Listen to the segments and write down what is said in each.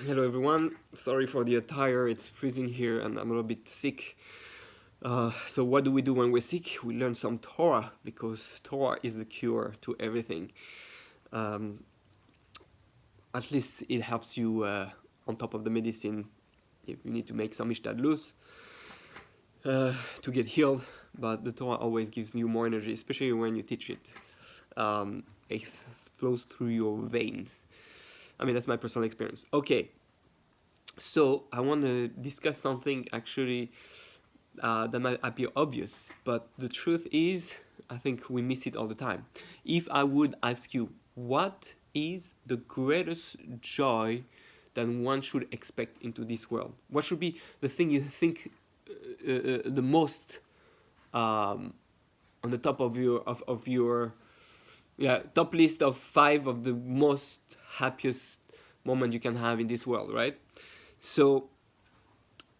Hello everyone, sorry for the attire, it's freezing here and I'm a little bit sick. So what do we do when we're sick? We learn some Torah, because Torah is the cure to everything. Um, at least it helps you on top of the medicine if you need to make some ishtadlut to get healed, but the Torah always gives you more energy, especially when you teach it. It flows through your veins. I mean, that's my personal experience. Okay, so I want to discuss something actually that might appear obvious, but the truth is, I think we miss it all the time. If I would ask you, what is the greatest joy that one should expect into this world? What should be the thing you think the most on the top of your top list of 5 of the most happiest moment you can have in this world, right? So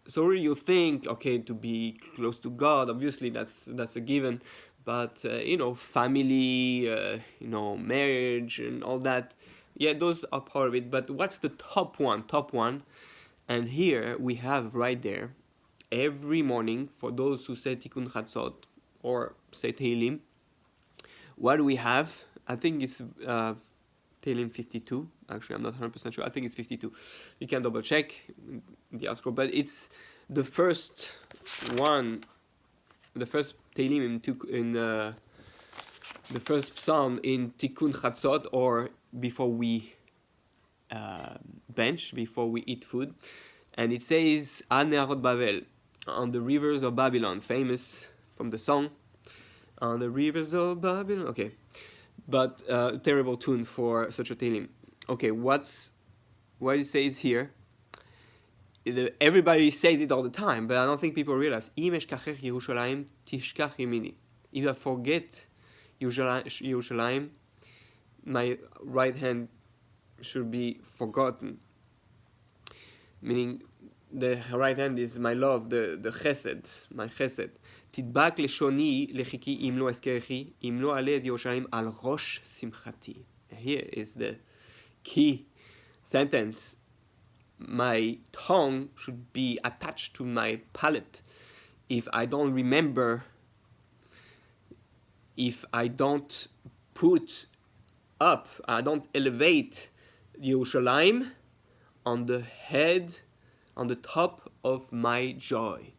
you think, okay, to be close to God, obviously that's a given, but family, marriage and all that, yeah, those are part of it. But what's the top one? Top one, and here we have right there, every morning for those who say Tikkun Chatzot or say Tehillim, what do we have? I think it's Tehillim 52. Actually, I'm not 100% sure. I think it's 52. You can double check the article, but it's the first one, the first Tehillim in the first psalm in Tikkun Chatzot, or before we bench, before we eat food. And it says, Al Neharot Bavel, on the rivers of Babylon, famous from the song, on the rivers of Babylon. Okay, but terrible tune for such a Tehillim. Okay, what it says here? Everybody says it all the time, but I don't think people realize. Im eshkachech Yerushalayim tishkach yemini. If I forget Yerushalayim, my right hand should be forgotten. Meaning, the right hand is my love, the chesed, my chesed. תדבק לשוני לחיקי אם לא אזכרכי, אם לא אעלה את ירושלים על ראש שמחתי. Here is the key sentence. My tongue should be attached to my palate. If I don't remember, if I don't put up, I don't elevate Yerushalayim on the head, on the top of my joy.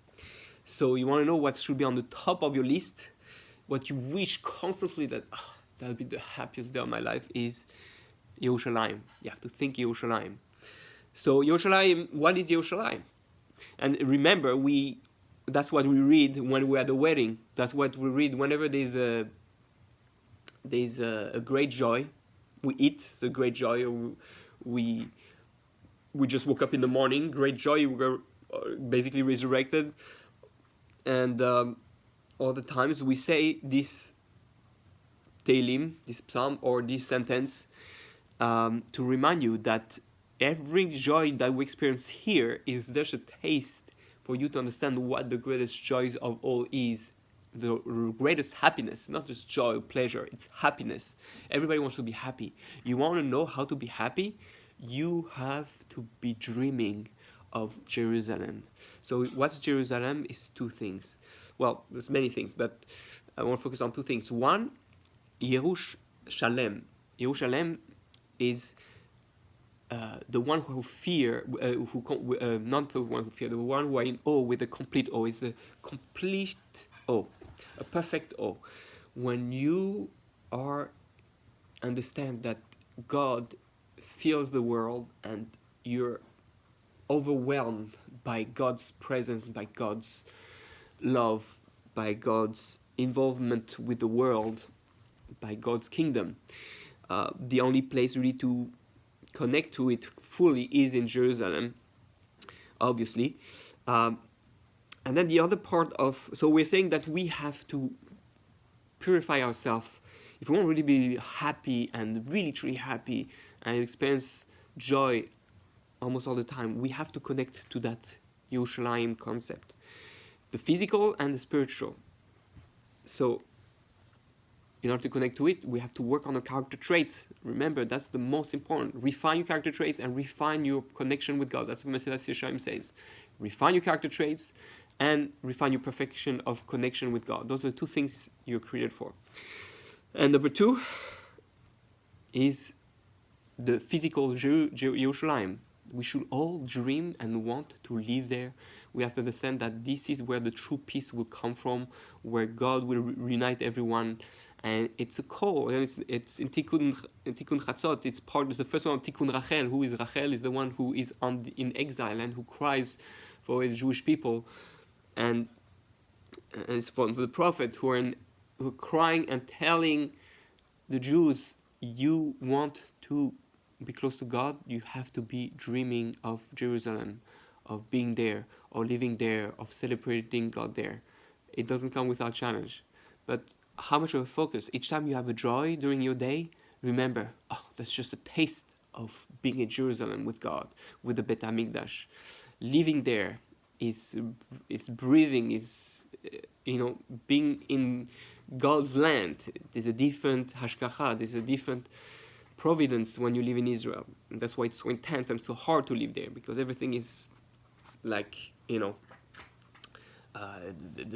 So you want to know what should be on the top of your list? What you wish constantly that that'll be the happiest day of my life is Yerushalayim. You have to think Yerushalayim. So Yerushalayim, what is Yerushalayim? And remember, that's what we read when we're at the wedding. That's what we read whenever there's a great joy. We eat the great joy. We just woke up in the morning, great joy. We were basically resurrected. And all the times we say this Tehillim, this psalm, or this sentence to remind you that every joy that we experience here is just a taste for you to understand what the greatest joy of all is. The greatest happiness, not just joy or pleasure, it's happiness. Everybody wants to be happy. You want to know how to be happy? You have to be dreaming of Jerusalem. So what's Jerusalem is 2 things. Well, there's many things, but I want to focus on 2 things. One, Yerushalem. Yerushalem is the one who fear, not the one who fear, the one who are in awe with a complete awe. It's a complete awe, a perfect awe. When you understand that God fills the world and you're overwhelmed by God's presence, by God's love, by God's involvement with the world, by God's kingdom. The only place really to connect to it fully is in Jerusalem, obviously. And then the other part so we're saying that we have to purify ourselves. If we want to really be happy and really truly happy and experience joy almost all the time, we have to connect to that Yerushalayim concept, the physical and the spiritual. So in order to connect to it, we have to work on our character traits. Remember, that's the most important. Refine your character traits and refine your connection with God. That's what Mesilas Yesharim says. Refine your character traits and refine your perfection of connection with God. Those are the two things you're created for. And number two is the physical Yerushalayim. We should all dream and want to live there. We have to understand that this is where the true peace will come from, where God will reunite everyone. And it's a call. And it's in Tikkun Chatzot. It's the first one of Tikkun Rachel. Who is Rachel? Is the one who is in exile and who cries for the Jewish people. And it's for the prophet who are crying and telling the Jews, you want to be close to God, you have to be dreaming of Jerusalem, of being there, or living there, of celebrating God there. It doesn't come without challenge. But how much of a focus? Each time you have a joy during your day, remember, that's just a taste of being in Jerusalem with God, with the Bet HaMikdash. Living there is breathing, is being in God's land. There's a different hashgacha, there's a different providence when you live in Israel. And that's why it's so intense and so hard to live there, because everything is like, the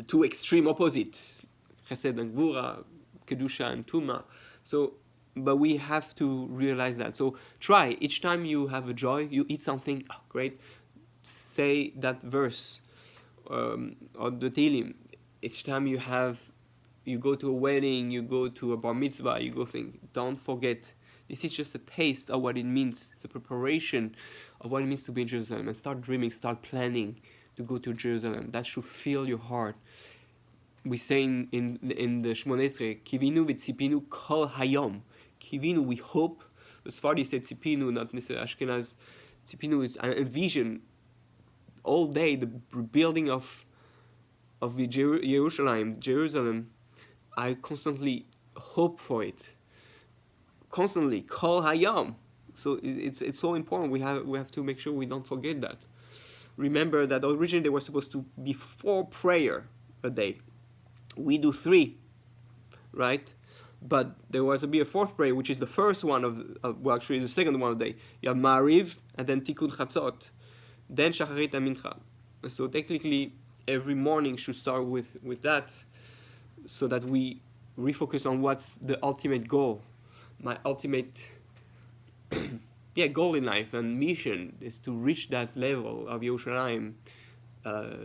two extreme opposites, chesed and gvura, kedusha and tuma. So, but we have to realize that. So try, each time you have a joy, you eat something, great, say that verse, or the Tehillim. Each time you go to a wedding, you go to a bar mitzvah, you go think, don't forget, this is just a taste of what it means. It's a preparation of what it means to be in Jerusalem. And start dreaming, start planning to go to Jerusalem. That should fill your heart. We say in the Shmoneh Esrei, Kivinu v'tzipinu kol hayom. Kivinu, we hope. The Sephardi said tzipinu, not necessarily Ashkenaz. Tzipinu is a vision. All day, the rebuilding of the Jerusalem, I constantly hope for it. Constantly, kol hayam. So it's so important. We have to make sure we don't forget that. Remember that originally they were supposed to be 4 prayer a day. We do 3, right? But there was to be a 4th prayer, which is the first one actually the second one of the day. You have Ma'ariv and then Tikkun Chatzot, then Shacharit and Mincha. So technically, every morning should start with that, so that we refocus on what's the ultimate goal. My ultimate goal in life and mission is to reach that level of Yerushalayim,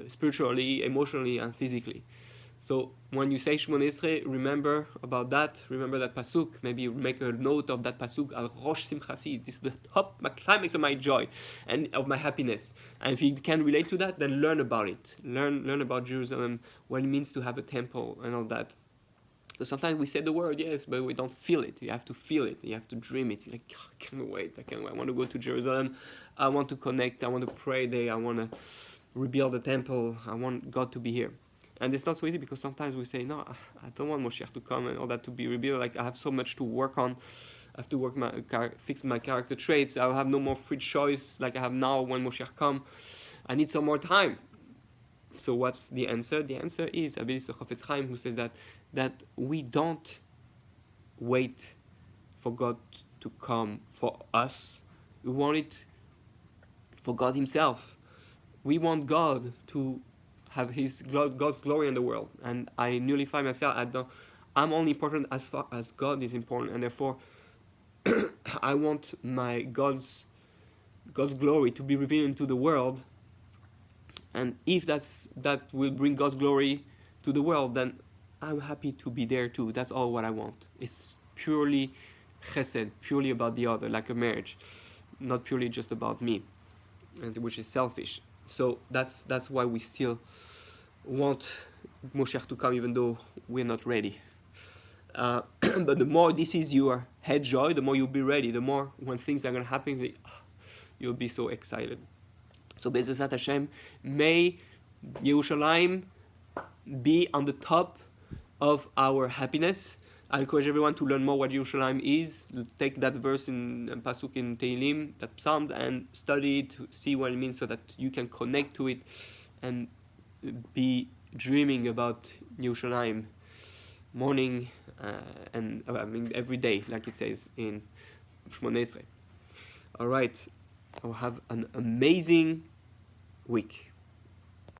spiritually, emotionally, and physically. So when you say Shmoneh Esrei, remember about that. Remember that pasuk. Maybe make a note of that pasuk. Al Rosh Simchasi. This is the top, my climax of my joy and of my happiness. And if you can relate to that, then learn about it. Learn about Jerusalem, what it means to have a temple and all that. So sometimes we say the word, yes, but we don't feel it. You have to feel it. You have to dream it. You're like, I can't wait. I want to go to Jerusalem. I want to connect. I want to pray there. I want to rebuild the temple. I want God to be here. And it's not so easy, because sometimes we say, no, I don't want Moshiach to come and all that to be rebuilt. Like, I have so much to work on. I have to fix my character traits. I'll have no more free choice like I have now when Moshiach come. I need some more time. So what's the answer? The answer is, I believe it's the Chofetz Chaim who says that we don't wait for God to come for us. We want it for God Himself. We want God to have God's glory in the world. And I nullify myself. I'm only important as far as God is important, and therefore I want my God's glory to be revealed into the world. And if that will bring God's glory to the world, then I'm happy to be there too. That's all what I want. It's purely chesed, purely about the other, like a marriage, not purely just about me, and which is selfish. So that's why we still want Moshiach to come, even though we're not ready. But the more this is your head joy, the more you'll be ready. The more when things are going to happen, you'll be so excited. So B'ezras Hashem, may Yerushalayim be on the top of our happiness. I encourage everyone to learn more what Yerushalayim is. Take that verse in pasuk in Tehillim, that psalm, and study it, to see what it means, so that you can connect to it and be dreaming about Yerushalayim. morning, and I mean every day, like it says in Shmonesre. All right, I'll have an amazing week.